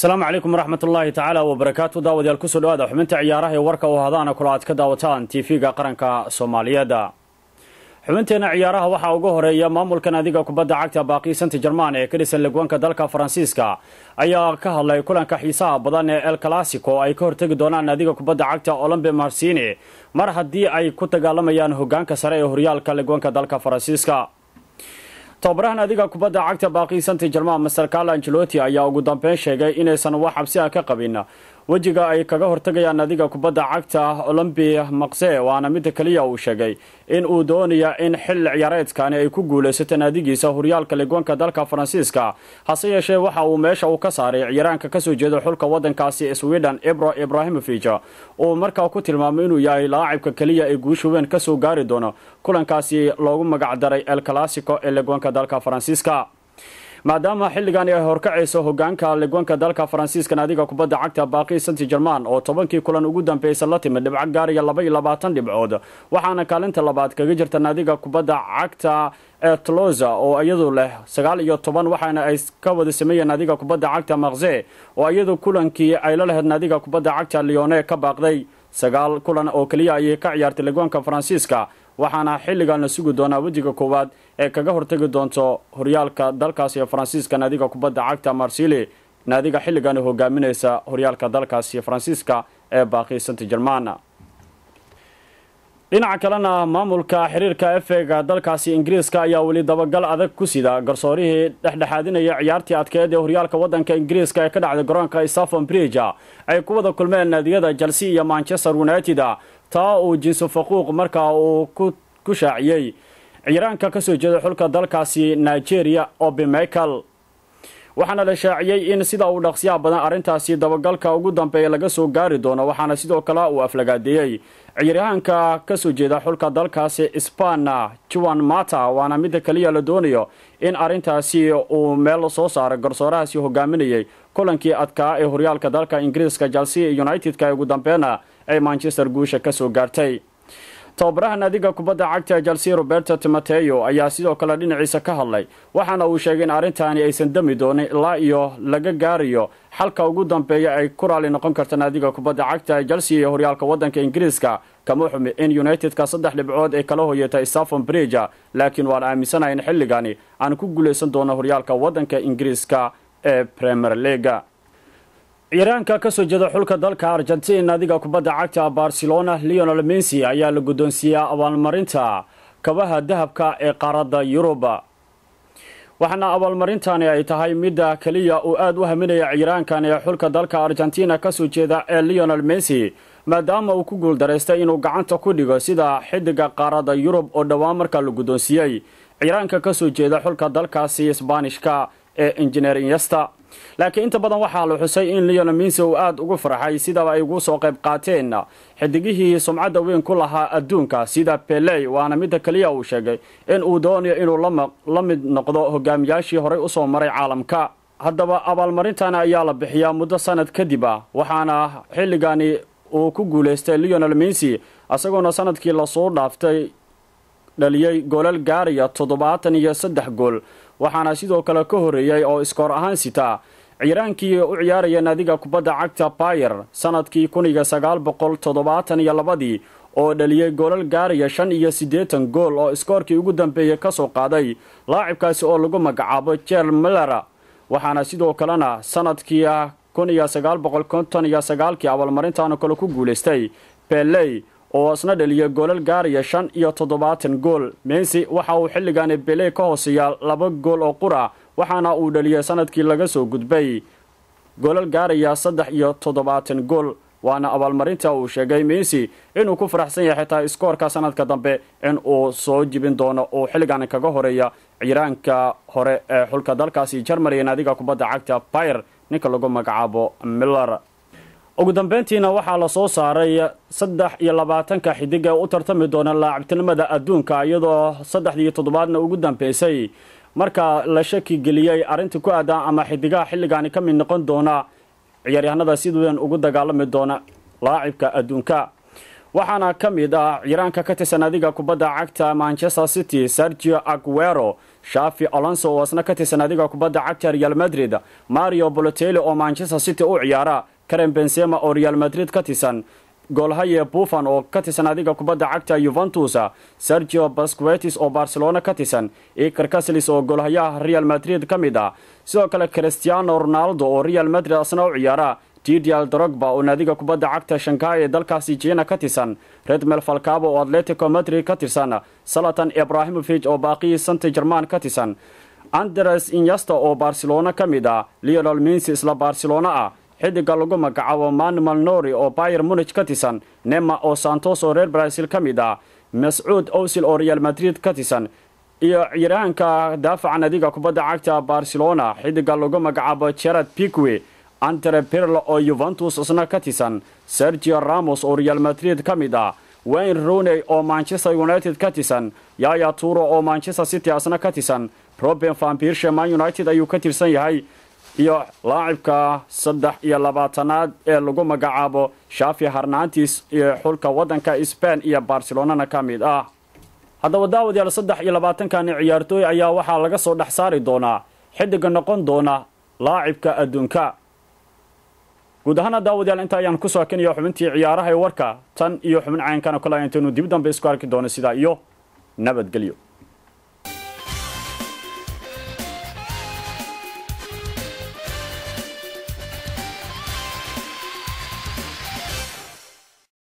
السلام عليكم ورحمة الله تعالى وبركاته. داود يالكسو دوادا حمنت عياره وركا وهذانا كلات كداوتان تيفيقا قرنكا سوماليادا xubinteena ciyaaraha waxa ugu horeeya maamulka naadiga kubadda cagta baaqi Saint Germain ee kirisan lagwanka dalka Faransiiska ayaa ka hadlay kulanka xiisaha badan ee El Clasico ay ka hortagi doonaan naadiga kubadda cagta Olympique Marseille mar haddii ay ku dagaalamayaan hogaanka sare ee horyaalka lagwanka dalka Faransiiska. tababaraha naadiga kubadda cagta baaqi Saint Germain Mr. Carlo Ancelotti ayaa ugu dambeyn sheegay inaysan wax xabsi ah ka qabin wajiga ay kaga hortagayaan naadiga kubadda cagta Olympique Marseille waana mid kaliya uu sheegay in uu doonayo in xil ciyaareedkan ay ku guuleysato naadigiisa horyaalka lagwanka dalka Faransiiska hase yeeshee waxa uu meesha uu ka saaray ciyaaraanka ka soo jeeda xulka wadankaasi Sweden Ibrahimovic oo markaa ku tilmaamay inuu yahay laacibka kaliya ee guusha weyn ka soo gaari doono kulankaasi loogu magac daray El Clasico ee lagwanka dalka Faransiiska. maadaama xilligan ay horkacayso hogaanka lagwanka dalka Faransiiska naadiga kubadda cagta baaqi Saint Germain oo 10 kulan ugu dambeeyay la timid dhibco gaaraya 22 dhibcood waxaana kaalinta labaad kaga jirta naadiga kubadda cagta Toulouse oo iyadu leh 19 waxaana ay ka wada sameeyeen naadiga kubadda cagta Marseille oo iyadu kulankii ay la lahayd naadiga kubadda cagta Lyon ka baaqday 9 kulan oo kaliya ay ka ciyaartay lagwanka Faransiiska waxaana xilligan la sugi doonaa wajiga koowaad ee kaga hortagi doonto horyaalka dalkaasi ee Faransiiska naadiga kubadda cagta Marseille naadiga xilligan hogaaminaysa horyaalka dalkaasi Faransiiska ee baaqi Saint Germain. dhinaca kalena maamulka xiriirka FA dalkaasi Ingiriiska ayaa wali dabagal adag ku sida garsoorihii dhexdhexaadinaya ciyaartii adkeed ee horyaalka wadanka Ingiriiska ee ka dhacday garoonka Stamford Bridge ay ku wada kulmeen naadiyada Chelsea iyo Manchester United taa uu jinsu faquuq markaa uu ku shaaciyay ciyaaraanka ka soo jeeda xulka dalkaasi Nigeria Obi Mikel waxaana la shaaciyay in sida uu dhaqsiya badan arintaasi dabagalka ugu dambeeya laga soo gaari doono waxaana sidoo kale uu aflagaadeeyay ciyaaraanka ka soo jeeda xulka dalkaasi Spain Juan Mata waana mid kaliya la doonayo in arintaasi uu meel soo saaro garsoorahaasi hogaaminayay kulankii adkaa ee horyaalka dalka Ingiriiska Chelsea United ka ugu dambeena ay Manchester guusha ka soo gaartay. tababaraha naadiga kubadda cagta Chelsea Roberto Di Matteo ayaa sidoo kale dhinaciisa ka hadlay waxaana uu sheegay in arintani aysan dami doonin ilaa iyo laga gaariyo xalka ugu dambeeya ay ku raali noqon karto naadiga kubadda cagta Chelsea ee horyaalka wadanka Ingiriiska kama xumi in United ka 3 dhibcood ay kala hoyatay Stamford Bridge laakiin waan aaminsanahay in xilligani aan ku guuleysan doono horyaalka wadanka Ingiriiska ee Premier League. ciyaaraanka ka soo jeeda xulka dalka Argentina naadiga kubadda cagta Barcelona Lionel Messi ayaa la guddoonsiiyay abaalmarinta kabaha dahabka ee qaaradda Yurub waxaana abaalmarintani ay tahay mid kaliya oo aad u haminaya ciyaaraankan ee xulka dalka Argentina ka soo jeeda ee Lionel Messi maadaama uu ku guuldareystay inuu gacanta ku dhigo sida xidiga qaaradda Yurub oo dhawaan marka la guddoonsiiyay ciyaaraanka ka soo jeeda xulka dalkaasi Isbaanishka ee Engineer Iniesta laakiin inta badan waxa la xusay in Lionel Messi uu aad ugu farxay sida ay ugu soo qayb qaateen xidigihii sumcadda weyn ku lahaa adduunka sida Pele waana mid kaliya uu sheegay in uu doonayo inuu la mid noqdo hogaamiyaashii hore u soo maray caalamka. haddaba abaalmarintan ayaa la bixiyaa muddo sanad kadib waxaana xilligani uu ku guuleystay Lionel Messi asagoo sanadkii la soo dhaaftay dhaliyay goolal gaaraya 73 gool waxaana sidoo kale ka horeeyay oo iskoor ahaan sita ciyaaraankii u ciyaaraya naadiga kubadda cagta Bayern sanadkii 1972 oo dhaliyay goolal gaaraya 85 gool oo iskoorkii ugu dambeeyay ka soo qaaday laacibkaasi oo lagu magacaabo Gerd Müller waxaana sidoo kalena sanadkii 1959 abaalmarintan kale ku guuleystay Pele oo asna dhaliyay goolal gaaraya 75 gool. Messi waxa uu xilligan Pele ka hooseeya 2 gool oo qura waxaana uu dhaliyay sanadkii laga soo gudbay goolal gaaraya 73 gool waana abaalmarinta uu sheegay Messi inuu ku faraxsan yahay xitaa iskoorka sanadka dambe in uu soo jibin doono oo xilligan kaga horeeya ciyaaraanka hore ee xulka dalkaasi Germany naadiga kubadda cagta Bayern ninka lagu magacaabo Müller. ugu dambeyntiina waxaa la soo saaray 23 xidig ee u tartami doona laacibtinimada adduunka iyadoo 37 ugu dambeysay marka la shaki geliyay arinta ku aadan ama xidigaha xilligan ka mid noqon doona ciyaaryahanada sidoo ugu dagaalami doona laacibka adduunka waxaana ka mid ah ciiraanka ka tirsan naadiga kubadda cagta Manchester City Sergio Aguero, Xavi Alonso oo asna ka tirsan naadiga kubadda cagta Real Madrid, Mario Balotelli oo Manchester City u ciyaara, Karim Benzema oo Real Madrid ka tirsan, goolhaye Buffon oo ka tirsan naadiga kubadda cagta Juventus, Sergio Busquets oo Barcelona ka tirsan, Iker Casillas oo goolhayaha Real Madrid ka mid ah, sidoo kale Cristiano Ronaldo oo Real Madrid asna u ciyaara, Didier Drogba oo naadiga kubadda cagta Shanghai ee dalkaasi China ka tirsan, Radamel Falcao oo Atletico Madrid ka tirsan, Zlatan Ibrahimovic oo Paris Saint-Germain ka tirsan, Andres Iniesta oo Barcelona ka mid ah, Lionel Messi isla Barcelona ah, xidiga lagu magacaabo Manuel Neuer oo Bayern Munich ka tirsan, Neymar oo Santos oo reer Brazil ka mid ah, Mesut Ozil oo Real Madrid ka tirsan, iyo ciiraanka daafaca naadiga kubadda cagta Barcelona xidiga lagu magacaabo Gerard Piqué, Andre Pirlo oo Juventus isna ka tirsan, Sergio Ramos oo Real Madrid ka mid ah, Wayne Rooney oo Manchester United ka tirsan, Yaya Toure oo Manchester City asna ka tirsan, Robin van Persie Man United ayuu ka tirsan yahay, iyo laacibka 23aad ee lagu magacaabo Xavi Hernandez iyo xulka wadanka Spain iyo Barcelona ka mid ah. haddaba daawadayaal 23kan ciyaartooy ayaa waxaa laga soo dhax saari doonaa xidiga noqon doona laacibka adduunka. guud ahaan daawadayaal inta ayaan ku soo keenayo xubintii ciyaaraha ee warka tan iyo xubin caankana kala intaanu dib dambe isku arki doono sida iyo nabadgelyo.